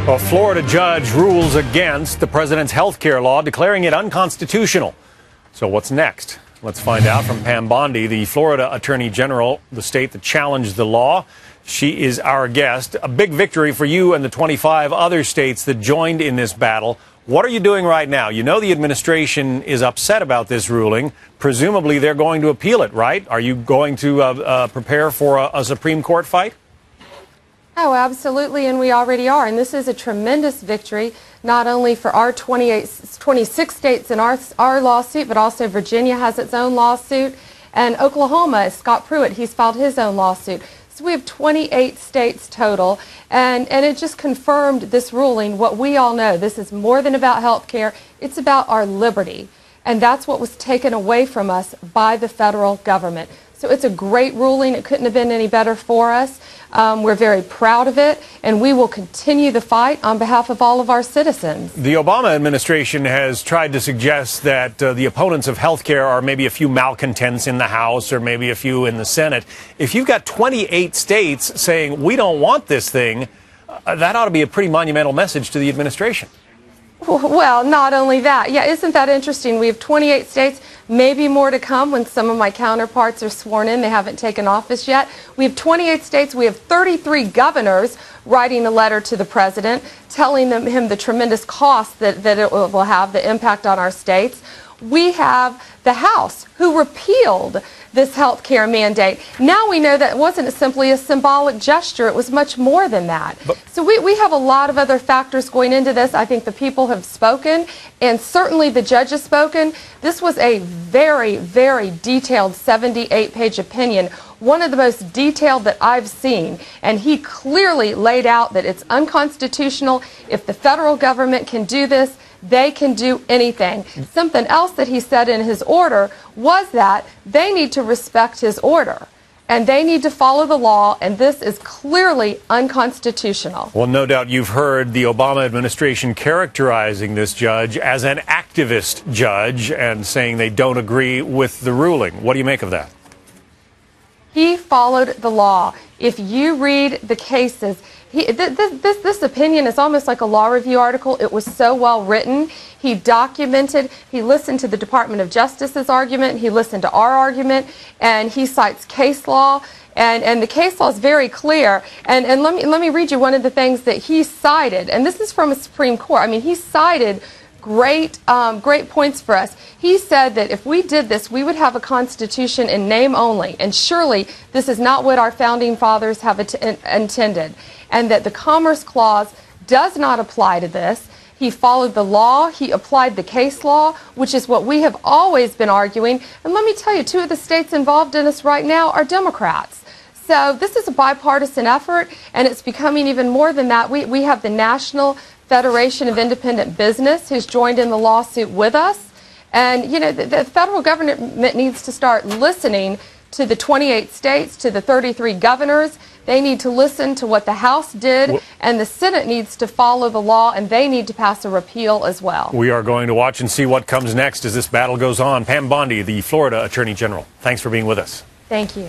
A Florida judge rules against the president's health care law, declaring it unconstitutional. So what's next? Let's find out from Pam Bondi, the Florida Attorney General, the state that challenged the law. She is our guest. A big victory for you and the 25 other states that joined in this battle. What are you doing right now? You know the administration is upset about this ruling. Presumably they're going to appeal it, right? Are you going to prepare for a Supreme Court fight? Oh, absolutely, and we already are. And this is a tremendous victory, not only for our 26 states in our lawsuit, but also Virginia has its own lawsuit. And Oklahoma, Scott Pruitt, he's filed his own lawsuit. So we have 28 states total, and it just confirmed this ruling, what we all know. This is more than about health care. It's about our liberty, and that's what was taken away from us by the federal government. So it's a great ruling. It couldn't have been any better for us. We're very proud of it, and we will continue the fight on behalf of all of our citizens. The Obama administration has tried to suggest that the opponents of health care are maybe a few malcontents in the House or maybe a few in the Senate. If you've got 28 states saying we don't want this thing, that ought to be a pretty monumental message to the administration. Well, not only that. Yeah, isn't that interesting? We have 28 states, maybe more to come when some of my counterparts are sworn in. They haven't taken office yet. We have 28 states. We have 33 governors writing a letter to the president telling him the tremendous cost that it will have, the impact on our states. We have the House, who repealed this health care mandate. Now we know that it wasn't simply a symbolic gesture. It was much more than that. So we have a lot of other factors going into this. I think the people have spoken, and certainly the judge has spoken. This was a very, very detailed 78-page opinion, one of the most detailed that I've seen. And he clearly laid out that it's unconstitutional. If the federal government can do this, they can do anything. Something else that he said in his order was that they need to respect his order and they need to follow the law, and this is clearly unconstitutional. Well, no doubt you've heard the Obama administration characterizing this judge as an activist judge and saying they don't agree with the ruling. What do you make of that? He followed the law. If you read the cases, this opinion is almost like a law review article. It was so well written. He documented, he listened to the Department of Justice's argument, he listened to our argument, and he cites case law. And the case law is very clear. And let me read you one of the things that he cited. And this is from a Supreme Court. I mean, he cited great points for us. He said that if we did this, we would have a constitution in name only, and surely this is not what our founding fathers have intended, and that the Commerce Clause does not apply to this. He followed the law. He applied the case law, which is what we have always been arguing. And let me tell you, 2 of the states involved in this right now are Democrats. So this is a bipartisan effort, and it's becoming even more than that. We have the National Federation of Independent Business who's joined in the lawsuit with us. And, you know, the federal government needs to start listening to the 28 states, to the 33 governors. They need to listen to what the House did, and the Senate needs to follow the law, and they need to pass a repeal as well. We are going to watch and see what comes next as this battle goes on. Pam Bondi, the Florida Attorney General, thanks for being with us. Thank you.